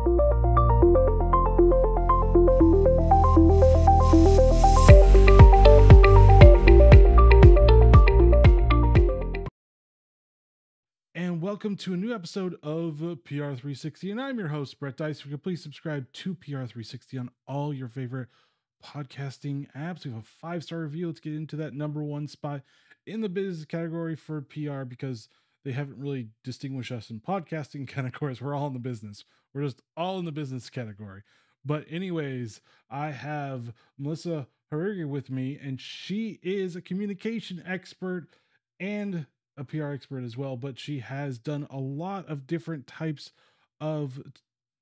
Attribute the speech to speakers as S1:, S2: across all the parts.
S1: And welcome to a new episode of PR360. And I'm your host, Brett Dice. If you could please subscribe to PR360 on all your favorite podcasting apps. We have a 5-star review. Let's get into that number one spot in the business category for PR, because they haven't really distinguished us in podcasting categories. We're all in the business. We're just all in the business category. But anyways, I have Melissa Hariri with me, and she is a communication expert and a PR expert as well, but she has done a lot of different types of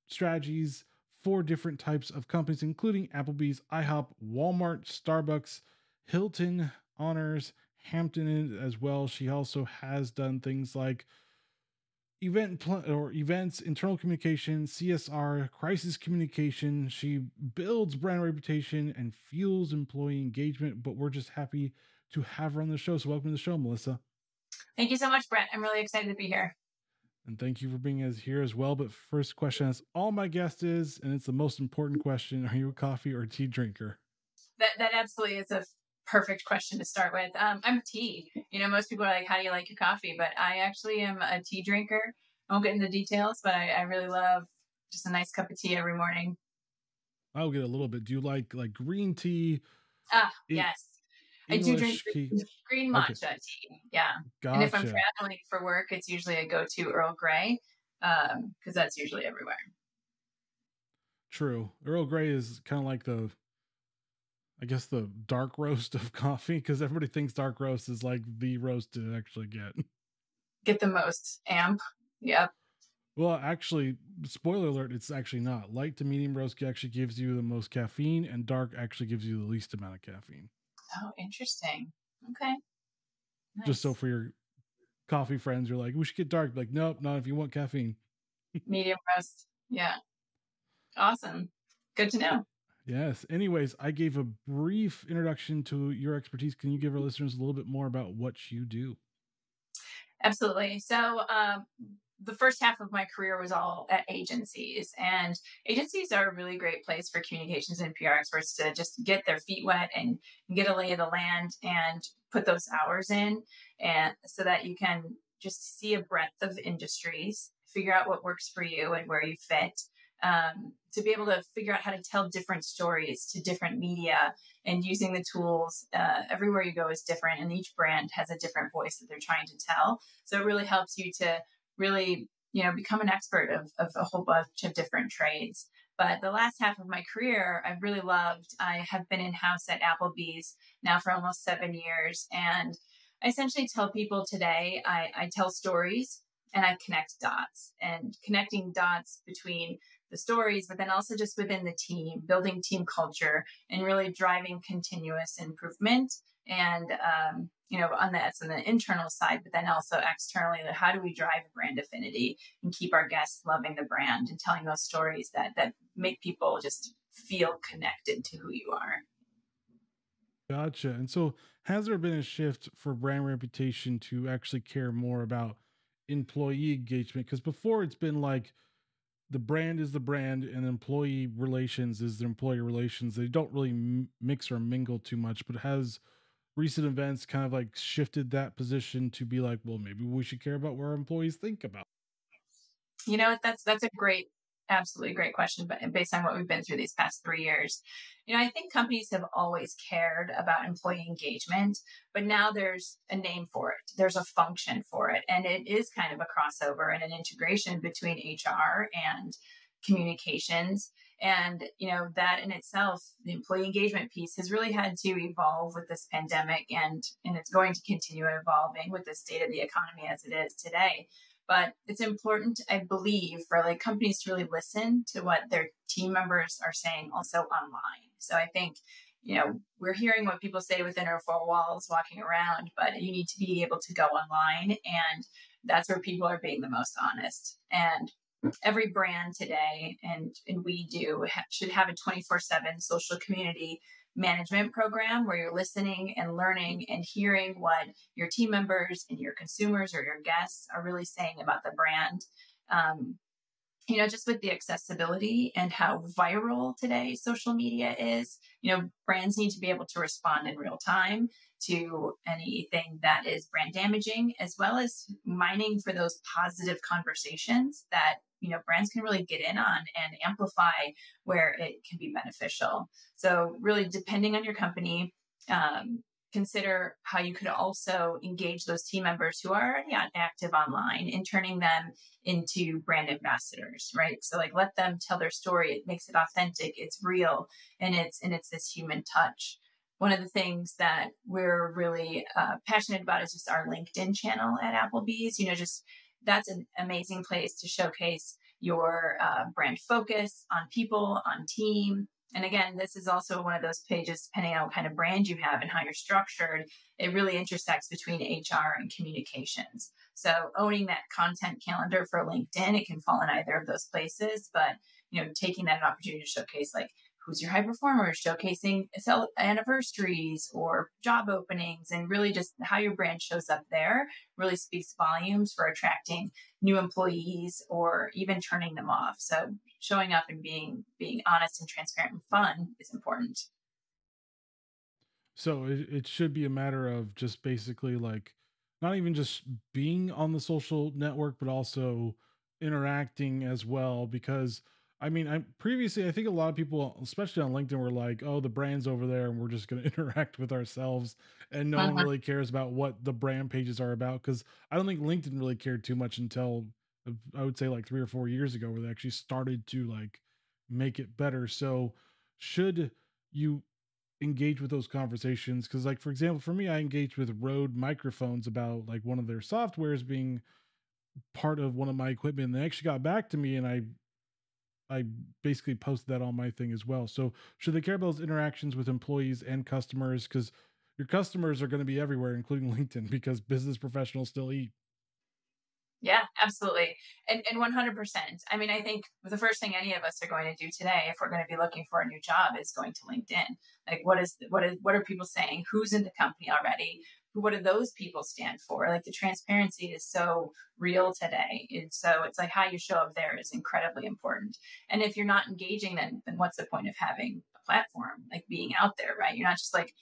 S1: strategies for different types of companies, including Applebee's, IHOP, Walmart, Starbucks, Hilton, Honors, Hampton as well. She also has done things like events, internal communication, CSR, crisis communication. She builds brand reputation and fuels employee engagement, but we're just happy to have her on the show. So welcome to the show, Melissa.
S2: Thank you so much, Brett. I'm really excited to be here.
S1: And thank you for being here as well. But first question, as all my guests is, and it's the most important question: are you a coffee or tea drinker?
S2: That absolutely is a perfect question to start with. I'm tea. Most people are like, how do you like your coffee? But I actually am a tea drinker. I won't get into details, but I really love just a nice cup of tea every morning.
S1: I'll get a little bit. Do you like green tea?
S2: Yes.
S1: English
S2: I do drink
S1: tea?
S2: green matcha tea. Yeah.
S1: Gotcha.
S2: And if I'm traveling for work, it's usually a go-to Earl Grey, because that's usually everywhere.
S1: True. Earl Grey is kind of like the dark roast of coffee, because everybody thinks dark roast is like the roast to actually
S2: get the most amp. Yep.
S1: Well, actually, spoiler alert, it's actually not. Light to medium roast actually gives you the most caffeine, and dark actually gives you the least amount of caffeine.
S2: Oh, interesting. Okay.
S1: Nice. Just so for your coffee friends, you're like, we should get dark. Like, nope, not if you want caffeine.
S2: Medium roast. Yeah. Awesome. Good to know.
S1: Yes. Anyways, I gave a brief introduction to your expertise. Can you give our listeners a little bit more about what you do?
S2: Absolutely. So, the first half of my career was all at agencies, and agencies are a really great place for communications and PR experts to just get their feet wet and get a lay of the land and put those hours in, and so that you can just see a breadth of industries, figure out what works for you and where you fit, to be able to figure out how to tell different stories to different media, and using the tools. Everywhere you go is different, and each brand has a different voice that they're trying to tell. So it really helps you to really, become an expert of a whole bunch of different trades. But the last half of my career, I really loved. I have been in-house at Applebee's now for almost 7 years. And I essentially tell people today, I tell stories and I connect dots, and connecting dots between the stories, but then also just within the team, building team culture and really driving continuous improvement. And, on the internal side, but then also externally, how do we drive brand affinity and keep our guests loving the brand and telling those stories that make people just feel connected to who you are.
S1: Gotcha. And so has there been a shift for brand reputation to actually care more about employee engagement? Because before it's been like the brand is the brand and employee relations is the employee relations. They don't really mix or mingle too much, but has recent events kind of like shifted that position to be like, well, maybe we should care about what our employees think about?
S2: That's a absolutely great question, but based on what we've been through these past 3 years, I think companies have always cared about employee engagement, but now there's a name for it. There's a function for it. And it is kind of a crossover and an integration between HR and communications. And, that in itself, the employee engagement piece has really had to evolve with this pandemic, and it's going to continue evolving with the state of the economy as it is today. But it's important, I believe, for companies to really listen to what their team members are saying also online. So I think, we're hearing what people say within our four walls walking around, but you need to be able to go online, and that's where people are being the most honest. And every brand today, and we should have a 24/7 social community management program where you're listening and learning and hearing what your team members and your consumers or your guests are really saying about the brand. Just with the accessibility and how viral today social media is, brands need to be able to respond in real time to anything that is brand damaging, as well as mining for those positive conversations that, brands can really get in on and amplify where it can be beneficial. So, really, depending on your company, um, consider how you could also engage those team members who are already active online and turning them into brand ambassadors, right? So like let them tell their story. It makes it authentic, it's real, and it's this human touch. One of the things that we're really passionate about is just our LinkedIn channel at Applebee's. Just that's an amazing place to showcase your brand focus on people, on team. And again, this is also one of those pages, depending on what kind of brand you have and how you're structured, it really intersects between HR and communications. So owning that content calendar for LinkedIn, it can fall in either of those places, but taking that opportunity to showcase like who's your high performer, showcasing anniversaries or job openings, and really just how your brand shows up there really speaks volumes for attracting new employees or even turning them off. So showing up and being honest and transparent and fun is important.
S1: So it should be a matter of just basically like not even just being on the social network, but also interacting as well. Because I mean, I previously I think a lot of people, especially on LinkedIn, were like, "Oh, the brand's over there, and we're just going to interact with ourselves," and no one
S2: Mhm.
S1: really cares about what the brand pages are about. Because I don't think LinkedIn really cared too much until I would say like 3 or 4 years ago, where they actually started to like make it better. So should you engage with those conversations? Because like for example, for me, I engaged with Rode microphones about like one of their softwares being part of one of my equipment, and they actually got back to me, and I basically posted that on my thing as well. So should they care about those interactions with employees and customers? Because your customers are going to be everywhere, including LinkedIn, because business professionals still eat.
S2: Yeah, absolutely. And 100%. I mean, I think the first thing any of us are going to do today, if we're going to be looking for a new job, is going to LinkedIn. Like, what are people saying? Who's in the company already? What do those people stand for? Like, the transparency is so real today. And so it's like how you show up there is incredibly important. And if you're not engaging, then what's the point of having a platform, like being out there, right? You're not just like,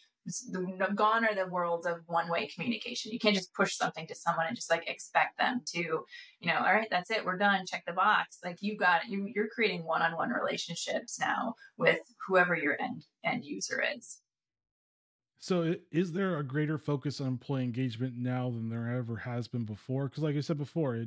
S2: gone are the worlds of one-way communication. You can't just push something to someone and just like expect them to, all right, that's it, we're done, check the box. Like you're creating one-on-one relationships now with whoever your end user is.
S1: So is there a greater focus on employee engagement now than there ever has been before? Because like I said before,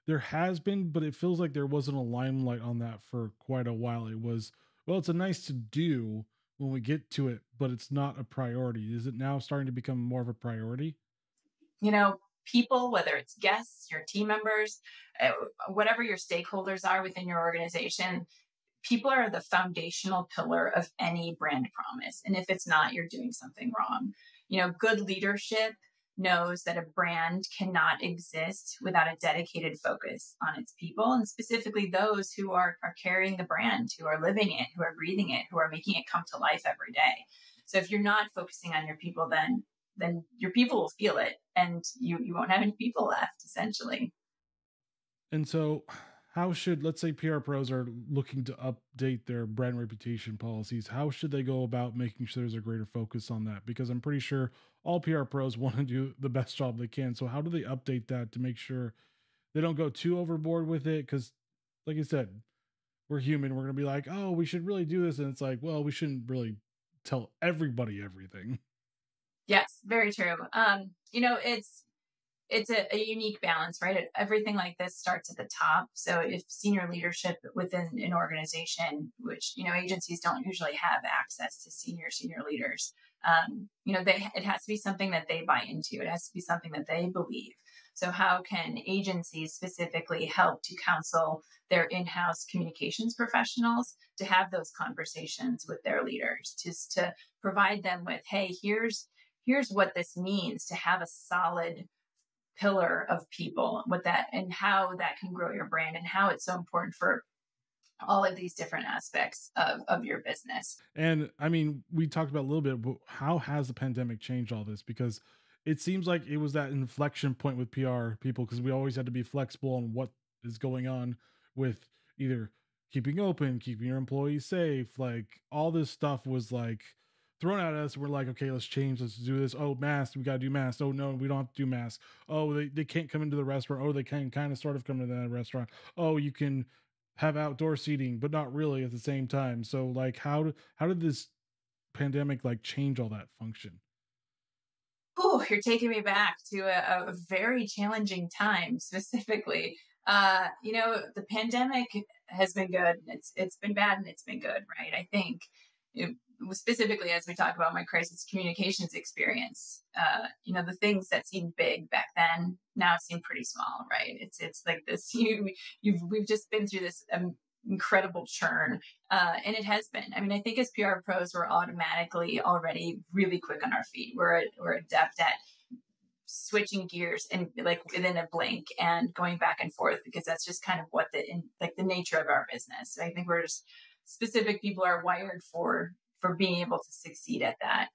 S1: there has been, but it feels like there wasn't a limelight on that for quite a while. It was, well, it's a nice to do when we get to it, but it's not a priority. Is it now starting to become more of a priority?
S2: you know People, whether it's guests, your team members, uh, whatever your stakeholders are within your organization, people are the foundational pillar of any brand promise. And if it's not, you're doing something wrong. Good leadership knows that a brand cannot exist without a dedicated focus on its people, and specifically those who are carrying the brand, who are living it, who are breathing it, who are making it come to life every day. So if you're not focusing on your people, then your people will feel it, and you won't have any people left, essentially.
S1: And so, how should, let's say, PR pros are looking to update their brand reputation policies? How should they go about making sure there's a greater focus on that? Because I'm pretty sure all PR pros want to do the best job they can. So, how do they update that to make sure they don't go too overboard with it? Because, like I said, we're human. We're going to be like, oh, we should really do this. And it's like, well, we shouldn't really tell everybody everything.
S2: Yes, very true. It's a unique balance, right? Everything like this starts at the top. So if senior leadership within an organization, which agencies don't usually have access to senior leaders, it has to be something that they buy into. It has to be something that they believe. So how can agencies specifically help to counsel their in-house communications professionals to have those conversations with their leaders, just to provide them with, hey, here's what this means to have a solid pillar of people, with that and how that can grow your brand and how it's so important for all of these different aspects of your business.
S1: And I mean, we talked about a little bit, but how has the pandemic changed all this? Because it seems like it was that inflection point with PR people, because we always had to be flexible on what is going on with either keeping open, keeping your employees safe, like all this stuff was like thrown at us. We're like, okay, let's change, let's do this. Oh, masks, we got to do masks. Oh no, we don't have to do masks. Oh, they can't come into the restaurant. Oh, they can kind of sort of come to the restaurant. Oh, you can have outdoor seating, but not really at the same time. So like how did this pandemic like change all that function?
S2: Oh, you're taking me back to a very challenging time specifically. The pandemic has been good. It's been bad and it's been good, right? I think it, specifically as we talk about my crisis communications experience, the things that seemed big back then now seem pretty small, right? It's like this. We've just been through this incredible churn. And it has been. I mean, I think as PR pros, we're automatically already really quick on our feet. We're adept at switching gears and like within a blink and going back and forth because that's just kind of what the nature of our business. So I think we're just specific people are wired for being able to succeed at that.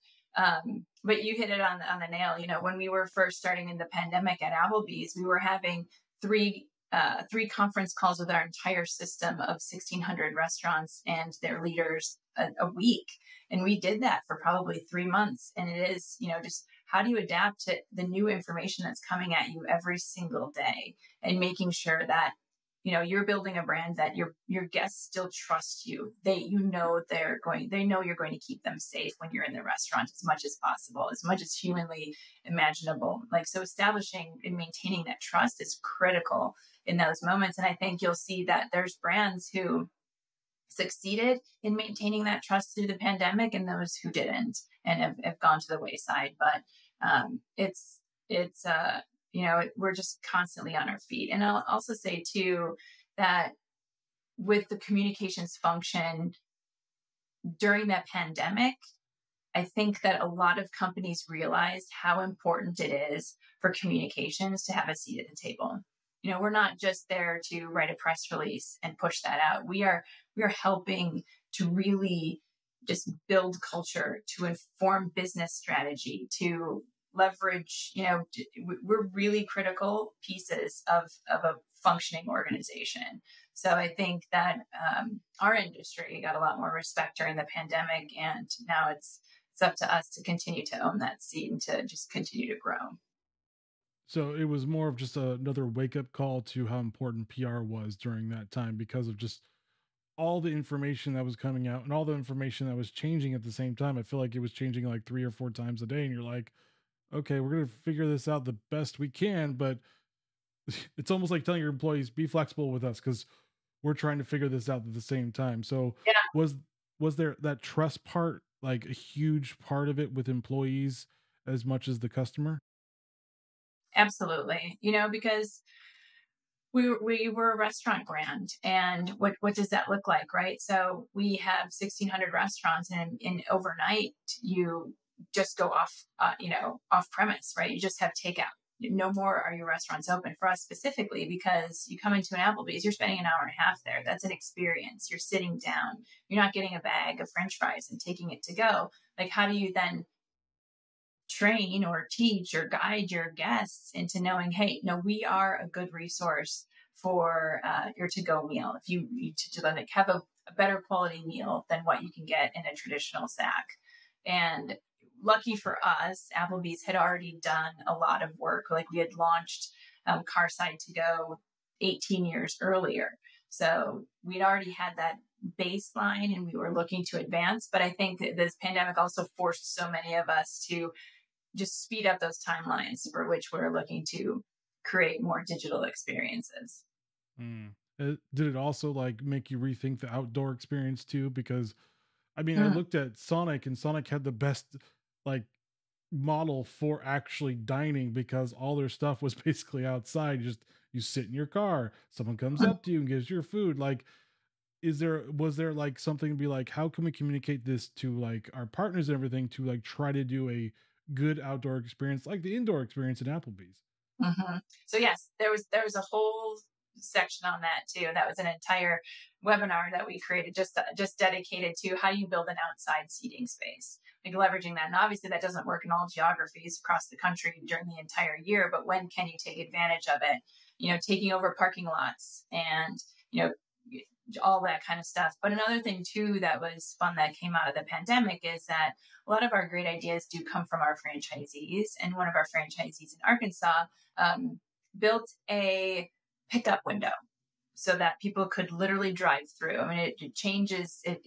S2: But you hit it on the nail. When we were first starting in the pandemic at Applebee's, we were having three conference calls with our entire system of 1,600 restaurants and their leaders a week. And we did that for probably 3 months. And it is, just how do you adapt to the new information that's coming at you every single day and making sure that, you're building a brand that your guests still trust you. They know you're going to keep them safe when you're in the restaurant as much as possible, as much as humanly imaginable. Like, so establishing and maintaining that trust is critical in those moments. And I think you'll see that there's brands who succeeded in maintaining that trust through the pandemic and those who didn't and have gone to the wayside. But we're just constantly on our feet. And I'll also say too, that with the communications function during that pandemic, I think that a lot of companies realized how important it is for communications to have a seat at the table. We're not just there to write a press release and push that out. We are helping to really just build culture, to inform business strategy, to leverage, we're really critical pieces of a functioning organization. So I think that our industry got a lot more respect during the pandemic, and now it's up to us to continue to own that seat and to just continue to grow.
S1: So it was more of just another wake up call to how important PR was during that time because of just all the information that was coming out and all the information that was changing at the same time. I feel like it was changing like 3 or 4 times a day, and you're like, okay, we're going to figure this out the best we can. But it's almost like telling your employees, be flexible with us because we're trying to figure this out at the same time. So
S2: Yeah,
S1: was there that trust part, like a huge part of it with employees as much as the customer?
S2: absolutely. Because we were a restaurant brand, and what does that look like, right? So we have 1,600 restaurants, and in overnight you just go off premise, right? You just have takeout. No more are your restaurants open for us specifically because you come into an Applebee's, you're spending an hour and a half there. That's an experience. You're sitting down. You're not getting a bag of French fries and taking it to go. Like, how do you then train or teach or guide your guests into knowing, hey, no, we are a good resource for your to-go meal. If you need to like have a better quality meal than what you can get in a traditional Sack. And lucky for us, Applebee's had already done a lot of work. Like, we had launched Carside to Go 18 years earlier. So we'd already had that baseline and we were looking to advance. But I think that this pandemic also forced so many of us to just speed up those timelines for which we're looking to create more digital experiences.
S1: Mm. Did it also like make you rethink the outdoor experience too? Because I mean, I
S2: Mm,
S1: looked at Sonic, and Sonic had the best like model for actually dining because all their stuff was basically outside. You sit in your car, someone comes
S2: mm.
S1: up to you and gives you your food. Like, was there like something to be like, how can we communicate this to like our partners and everything to like try to do a good outdoor experience like the indoor experience at Applebee's?
S2: Mm-hmm. So yes, there was a whole section on that too. That was an entire webinar that we created just dedicated to how you build an outside seating space, like leveraging that. And obviously, that doesn't work in all geographies across the country during the entire year. But when can you take advantage of it? Taking over parking lots and you know all that kind of stuff. But another thing too that was fun that came out of the pandemic is that a lot of our great ideas do come from our franchisees. And one of our franchisees in Arkansas built a pickup window so that people could literally drive through. I mean, it changes it.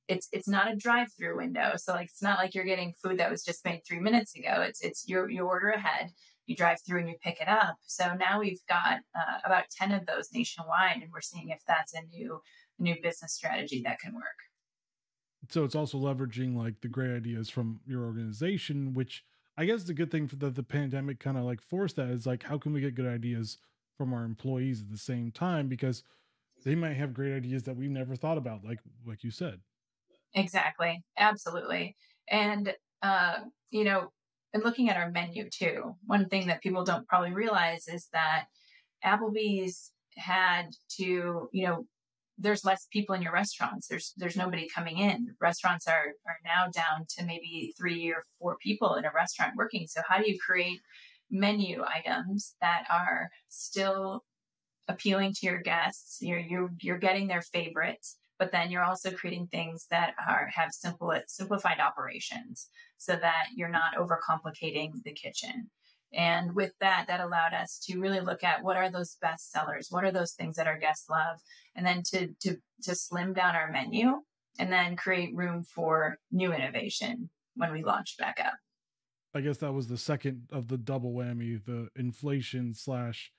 S2: It's not a drive-through window, so like it's not like you're getting food that was just made 3 minutes ago. It's you order ahead, you drive through, and you pick it up. So now we've got about 10 of those nationwide, and we're seeing if that's a new business strategy that can work.
S1: So it's also leveraging like the great ideas from your organization, which I guess the good thing for the pandemic kind of like forced that is like, how can we get good ideas from our employees at the same time? Because they might have great ideas that we've never thought about, like you said.
S2: Exactly. Absolutely. And, you know, and looking at our menu too, one thing that people don't probably realize is that Applebee's had to, there's less people in your restaurants. There's nobody coming in. Restaurants are now down to maybe 3 or 4 people in a restaurant working. So how do you create menu items that are still appealing to your guests? You're getting their favorites, but then you're also creating things that have simplified operations so that you're not overcomplicating the kitchen. And with that allowed us to really look at what are those best sellers, what are those things that our guests love, and then to slim down our menu and then create room for new innovation when we launched back up.
S1: I guess that was the second of the double whammy, the inflation slash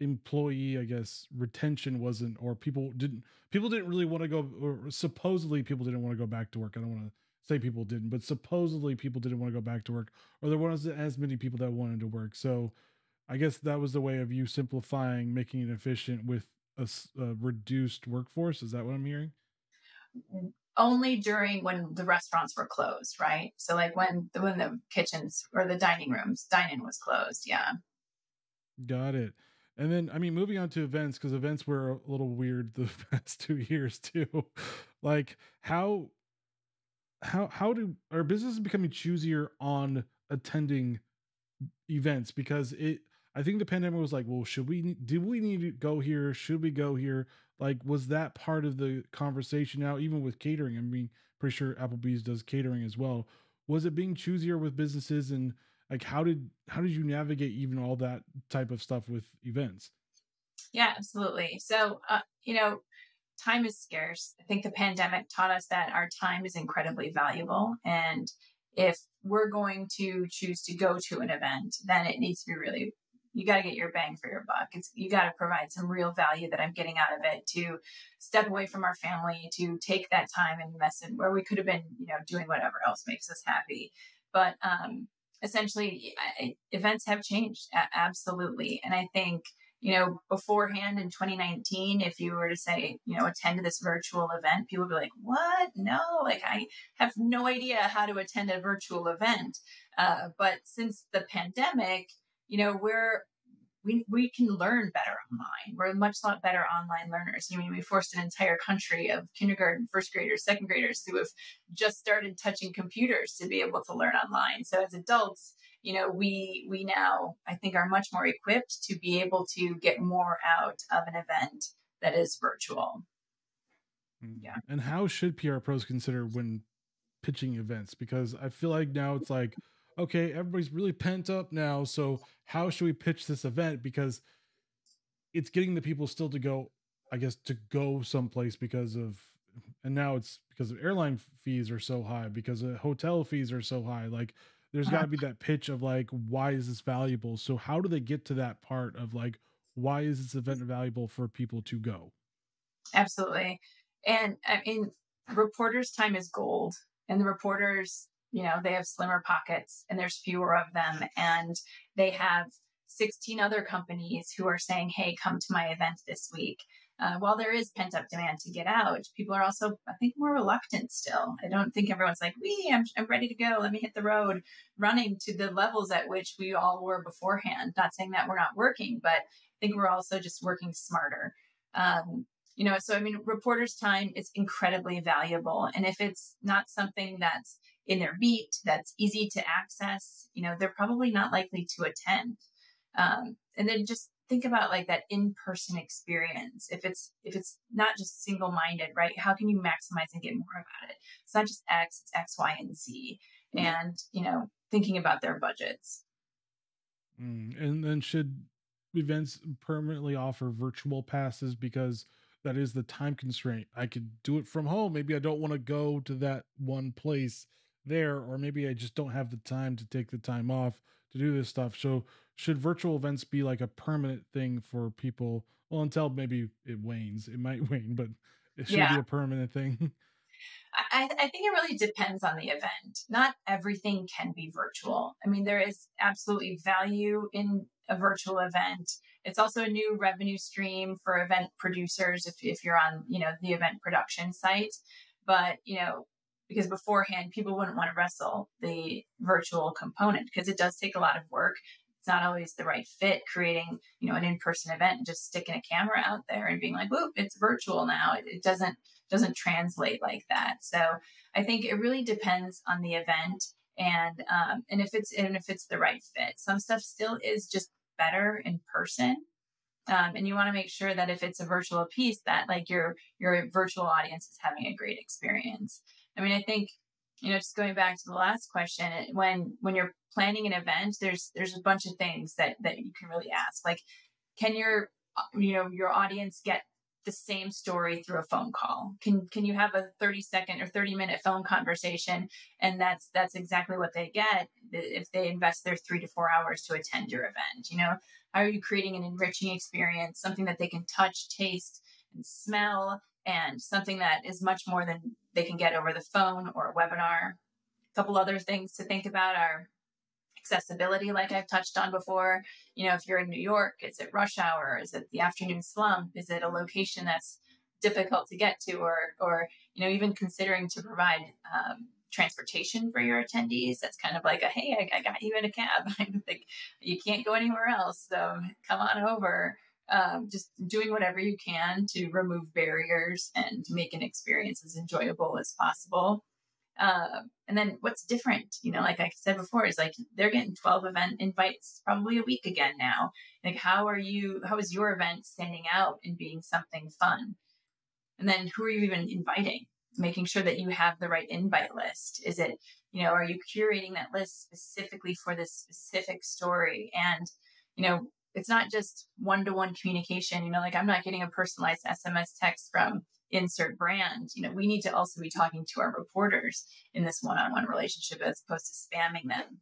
S1: employee, I guess, retention wasn't, or people didn't really want to go, or supposedly people didn't want to go back to work. I don't want to say people didn't, but supposedly people didn't want to go back to work, or there wasn't as many people that wanted to work. So I guess that was the way of you simplifying, making it efficient with a reduced workforce. Is that what I'm hearing?
S2: Only during when the restaurants were closed, right? So like when the kitchens or the dining was closed. Yeah.
S1: Got it. And then, I mean, moving on to events, because events were a little weird the past 2 years too. Like, how do our businesses becoming choosier on attending events? Because I think the pandemic was like, well, do we need to go here? Should we go here? Like, was that part of the conversation? Now, even with catering, I mean, pretty sure Applebee's does catering as well. Was it being choosier with businesses, and like how did you navigate even all that type of stuff with events?
S2: Yeah, absolutely. So, time is scarce. I think the pandemic taught us that our time is incredibly valuable. And if we're going to choose to go to an event, then it needs to be you got to get your bang for your buck. You got to provide some real value that I'm getting out of it, to step away from our family, to take that time and invest in where we could have been, doing whatever else makes us happy. But essentially, events have changed. Absolutely. And I think, beforehand in 2019, if you were to say, attend this virtual event, people would be like, what? No, like I have no idea how to attend a virtual event. But since the pandemic, we can learn better online. We're much lot better online learners. I mean, we forced an entire country of kindergarten, first graders, second graders who have just started touching computers to be able to learn online. So as adults, we now, I think, are much more equipped to be able to get more out of an event that is virtual.
S1: Yeah. And how should PR pros consider when pitching events? Because I feel like now it's like, okay, everybody's really pent up now. So how should we pitch this event? Because it's getting the people still to go, I guess, to go someplace and now it's because of airline fees are so high, because of hotel fees are so high. Like, there's got to be that pitch of like, why is this valuable? So how do they get to that part of like, why is this event valuable for people to go?
S2: Absolutely. And I mean, reporters' time is gold, and the reporters, they have slimmer pockets and there's fewer of them. And they have 16 other companies who are saying, hey, come to my event this week. While there is pent up demand to get out, people are also, I think, more reluctant still. I don't think everyone's like, I'm ready to go. Let me hit the road running to the levels at which we all were beforehand. Not saying that we're not working, but I think we're also just working smarter. So, I mean, reporters' time is incredibly valuable. And if it's not something that's in their beat, that's easy to access, they're probably not likely to attend. And then just think about like that in-person experience. If it's not just single-minded, right? How can you maximize and get more about it? It's not just X, it's X, Y, and Z. And, thinking about their budgets.
S1: And then should events permanently offer virtual passes because that is the time constraint? I could do it from home. Maybe I don't want to go to that one place there, or maybe I just don't have the time to take the time off to do this stuff. So should virtual events be like a permanent thing for people? Well, until maybe it wanes. It might wane, but it should
S2: Yeah.
S1: be a permanent thing.
S2: I think it really depends on the event. Not everything can be virtual. I mean, there is absolutely value in a virtual event. It's also a new revenue stream for event producers if you're on, the event production site. But, because beforehand, people wouldn't want to wrestle the virtual component because it does take a lot of work. It's not always the right fit creating, an in-person event and just sticking a camera out there and being like, whoop, it's virtual now. It doesn't translate like that. So I think it really depends on the event and if it's the right fit. Some stuff still is just better in person. And you want to make sure that if it's a virtual piece that like your virtual audience is having a great experience. I mean, I think, just going back to the last question, when you're planning an event, there's a bunch of things that you can really ask. Like, can your audience get the same story through a phone call? Can you have a 30-second or 30-minute phone conversation, and that's exactly what they get if they invest their 3 to 4 hours to attend your event? How are you creating an enriching experience, something that they can touch, taste, and smell, and something that is much more than they can get over the phone or a webinar? A couple other things to think about are accessibility, like I've touched on before. If you're in New York, is it rush hour? Is it the afternoon slump? Is it a location that's difficult to get to? Or even considering to provide transportation for your attendees. That's kind of like hey, I got you in a cab. I think you can't go anywhere else, so come on over. Just doing whatever you can to remove barriers and make an experience as enjoyable as possible. And then what's different, like I said before, is like they're getting 12 event invites probably a week again now. Like, how is your event standing out and being something fun? And then who are you even inviting? Making sure that you have the right invite list. Is it, are you curating that list specifically for this specific story? And, it's not just one-to-one communication, like I'm not getting a personalized SMS text from insert brand. We need to also be talking to our reporters in this one-on-one relationship as opposed to spamming them.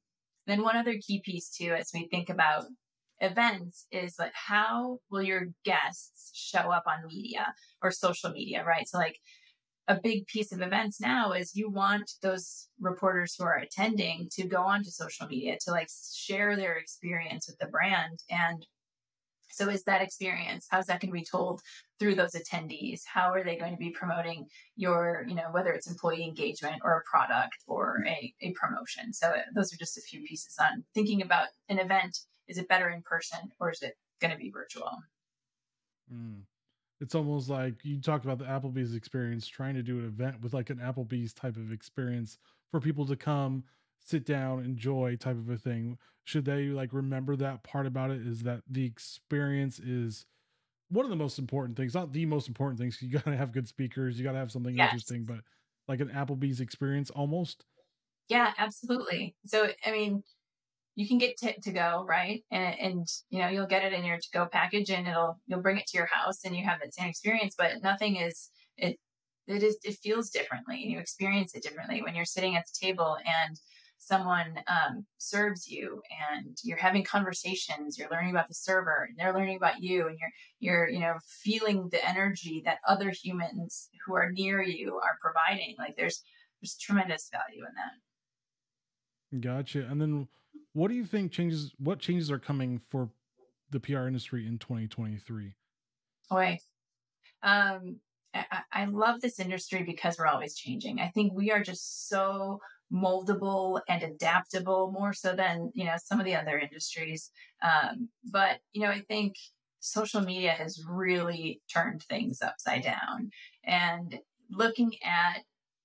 S2: Then one other key piece too, as we think about events, is like, how will your guests show up on media or social media, right? So like a big piece of events now is you want those reporters who are attending to go onto social media to like share their experience with the brand. And so is that experience, how's that going to be told through those attendees? How are they going to be promoting your, whether it's employee engagement or a product or a promotion? So those are just a few pieces on thinking about an event. Is it better in person or is it going to be virtual?
S1: It's almost like you talked about the Applebee's experience, trying to do an event with like an Applebee's type of experience for people to come, sit down, enjoy type of a thing. Should they like remember that part about it, is that the experience is one of the most important things, not the most important things. You got to have good speakers, you got to have something
S2: Yes.
S1: interesting, but like an Applebee's experience almost.
S2: Yeah, absolutely. So, I mean, you can get to go, right? And you'll get it in your to go package and you'll bring it to your house and you have that same experience, but nothing is, it feels differently and you experience it differently when you're sitting at the table and someone serves you and you're having conversations, you're learning about the server and they're learning about you, and you're feeling the energy that other humans who are near you are providing. Like there's tremendous value in that.
S1: Gotcha. And then what do you think what changes are coming for the PR industry in 2023?
S2: Boy, I love this industry because we're always changing. I think we are just so moldable and adaptable, more so than some of the other industries. But I think social media has really turned things upside down, and looking at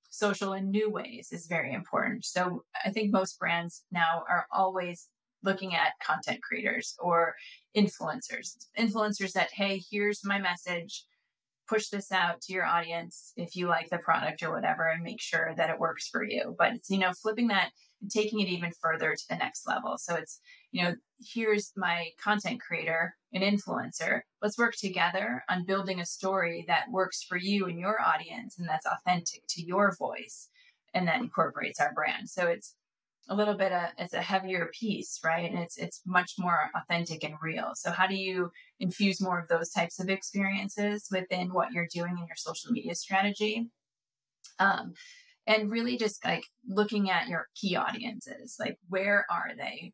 S2: social in new ways is very important. So I think most brands now are always looking at content creators or influencers that, hey, here's my message, push this out to your audience if you like the product or whatever, and make sure that it works for you. But it's, flipping that and taking it even further to the next level. So it's, here's my content creator, an influencer. Let's work together on building a story that works for you and your audience, and that's authentic to your voice, and that incorporates our brand. So it's a little bit it's a heavier piece, right? And it's much more authentic and real. So how do you infuse more of those types of experiences within what you're doing in your social media strategy? And really just like looking at your key audiences, like where are they?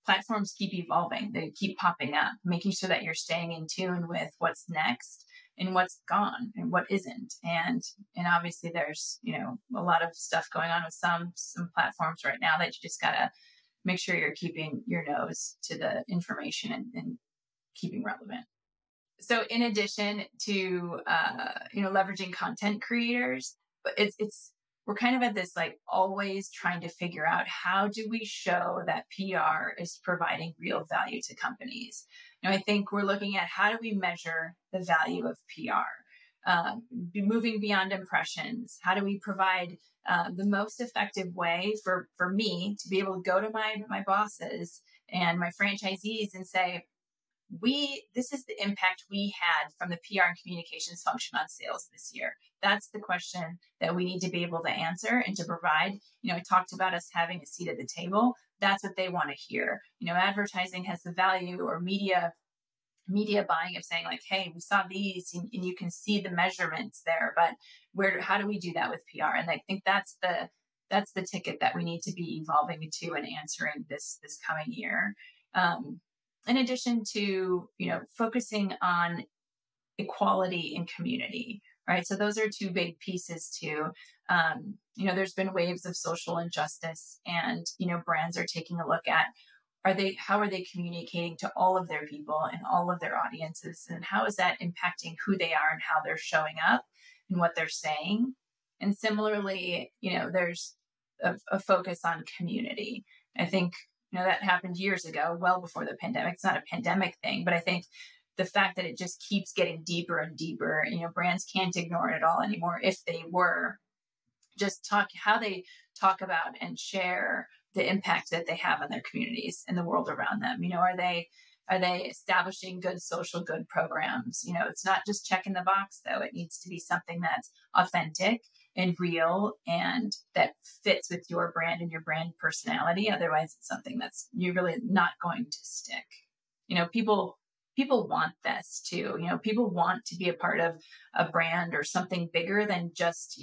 S2: Platforms keep evolving, they keep popping up, making sure that you're staying in tune with what's next and what's gone and what isn't. And obviously there's, a lot of stuff going on with some platforms right now that you just got to make sure you're keeping your nose to the information and keeping relevant. So in addition to, leveraging content creators, but we're kind of at this, like, always trying to figure out, how do we show that PR is providing real value to companies? I think we're looking at, how do we measure the value of PR? Moving beyond impressions, how do we provide the most effective way for me to be able to go to my bosses and my franchisees and say, this is the impact we had from the PR and communications function on sales this year. That's the question that we need to be able to answer and to provide. I talked about us having a seat at the table. That's what they want to hear. Advertising has the value, or media buying, of saying, like, hey, we saw these, and you can see the measurements there, but how do we do that with PR? And I think that's the ticket that we need to be evolving into and answering this coming year. In addition to, focusing on equality and community, right? So those are two big pieces too. There's been waves of social injustice, and, brands are taking a look at, how are they communicating to all of their people and all of their audiences? And how is that impacting who they are and how they're showing up and what they're saying? And similarly, there's a focus on community. I think, that happened years ago, well before the pandemic. It's not a pandemic thing, but I think the fact that it just keeps getting deeper and deeper, brands can't ignore it at all anymore. If they were, just how they talk about and share the impact that they have on their communities and the world around them. Are they establishing good social good programs? It's not just checking the box, though. It needs to be something that's authentic and real, and that fits with your brand and your brand personality. Otherwise, it's something that's you're really not going to stick. People want this too. People want to be a part of a brand or something bigger than just,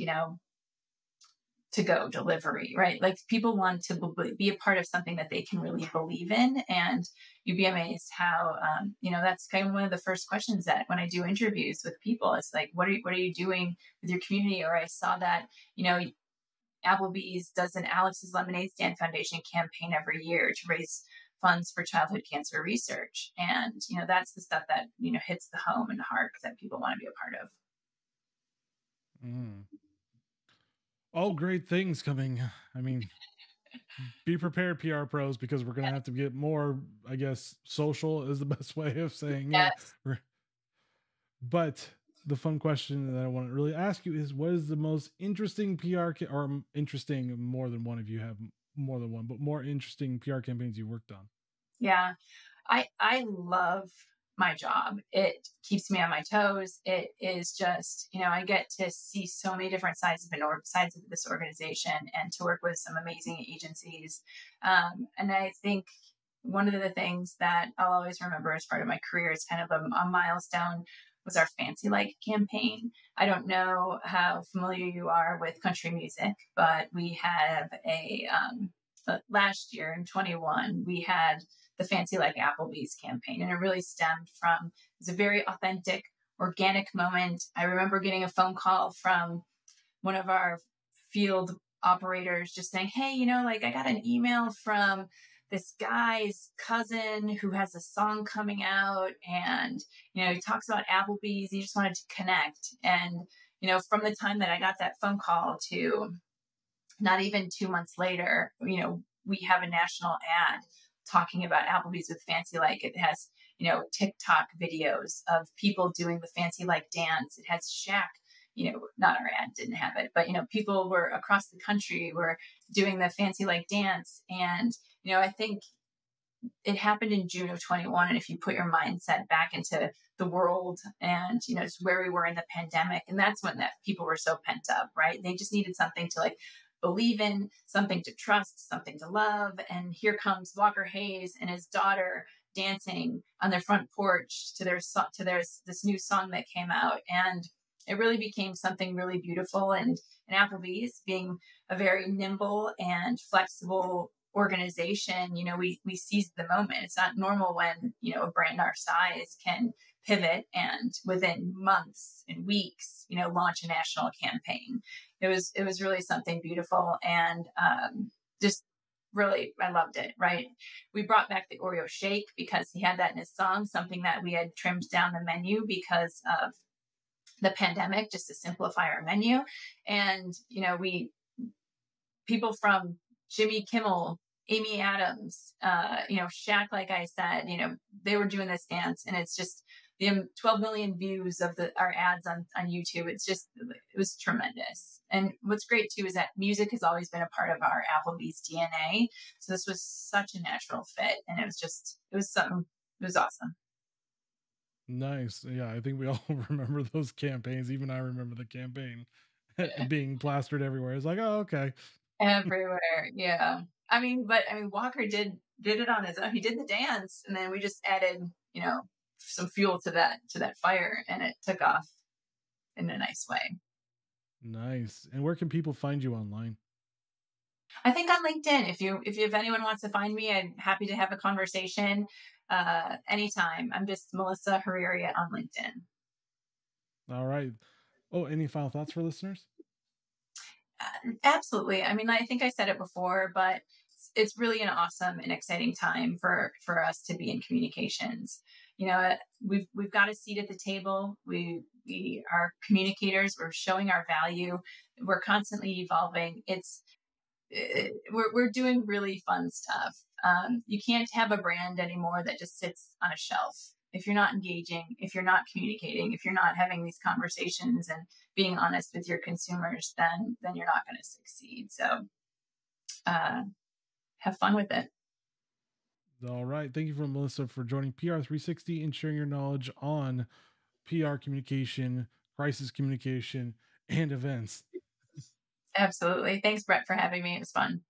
S2: to go delivery, right? Like, people want to be a part of something that they can really believe in. And you'd be amazed how, that's kind of one of the first questions that when I do interviews with people, it's like, what are you doing with your community? Or I saw that, Applebee's does an Alex's Lemonade Stand Foundation campaign every year to raise funds for childhood cancer research. And, that's the stuff that, hits the home and heart that people want to be a part of.
S1: All great things coming. I mean, be prepared, PR pros, because we're going to have to get more, I guess, social is the best way of saying
S2: yes.
S1: it. But the fun question that I want to really ask you is, what is the most interesting PR or interesting, more than one of you have more than one, but more interesting PR campaigns you worked on?
S2: Yeah, I love my job. It keeps me on my toes. It is just, I get to see so many different sides of this organization, and to work with some amazing agencies. And I think one of the things that I'll always remember as part of my career is kind of a milestone was our Fancy Like campaign. I don't know how familiar you are with country music, but we have last year in 21, we had the Fancy Like Applebee's campaign. And it really stemmed from, it was a very authentic, organic moment. I remember getting a phone call from one of our field operators just saying, hey, I got an email from this guy's cousin who has a song coming out, and, he talks about Applebee's. He just wanted to connect. And, from the time that I got that phone call to not even 2 months later, we have a national ad talking about Applebee's with Fancy Like. It has, TikTok videos of people doing the Fancy Like dance. It has Shaq, not our ad didn't have it, but, people were across the country were doing the Fancy Like dance. And, I think it happened in June of 21. And if you put your mindset back into the world and, just where we were in the pandemic, and that's when that people were so pent up, right? They just needed something to believe in, something to trust, something to love. And here comes Walker Hayes and his daughter dancing on their front porch to this new song that came out. And it really became something really beautiful. And Applebee's, being a very nimble and flexible organization, we seized the moment. It's not normal when, a brand our size can pivot and within months and weeks, launch a national campaign. It was really something beautiful. And just really, I loved it, right? We brought back the Oreo shake because he had that in his song, something that we had trimmed down the menu because of the pandemic, just to simplify our menu. And, people from Jimmy Kimmel, Amy Adams, Shaq, like I said, they were doing this dance, and it's just the 12 million views of our ads on YouTube. It was tremendous. And what's great too is that music has always been a part of our Applebee's DNA. So this was such a natural fit, and it was awesome.
S1: Nice. Yeah, I think we all remember those campaigns. Even I remember the campaign being plastered everywhere. It's like, oh, okay.
S2: Everywhere. Yeah. Walker did it on his own. He did the dance, and then we just added, some fuel to that fire, and it took off in a nice way.
S1: Nice. And where can people find you online?
S2: I think on LinkedIn. If anyone wants to find me, I'm happy to have a conversation anytime. I'm just Melissa Hariri on LinkedIn.
S1: All right. Oh, any final thoughts for listeners?
S2: Absolutely. I think I said it before, but it's really an awesome and exciting time for us to be in communications. We've got a seat at the table. We are communicators. We're showing our value. We're constantly evolving. We're doing really fun stuff. You can't have a brand anymore that just sits on a shelf. If you're not engaging, if you're not communicating, if you're not having these conversations and being honest with your consumers, then you're not going to succeed. So have fun with it.
S1: All right. Thank you, Melissa, for joining PR360 and sharing your knowledge on PR communication, crisis communication, and events.
S2: Absolutely. Thanks, Brett, for having me. It was fun.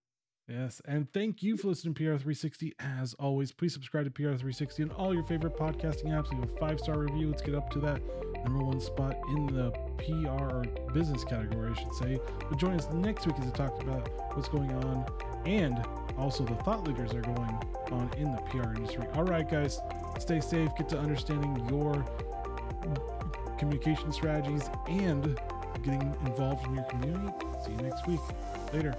S1: Yes. And thank you for listening to PR360. As always, please subscribe to PR360 on all your favorite podcasting apps. Leave a 5-star review. Let's get up to that #1 spot in the PR or business category, I should say. But join us next week as we talk about what's going on and also the thought leaders that are going on in the PR industry. All right, guys, stay safe. Get to understanding your communication strategies and getting involved in your community. See you next week. Later.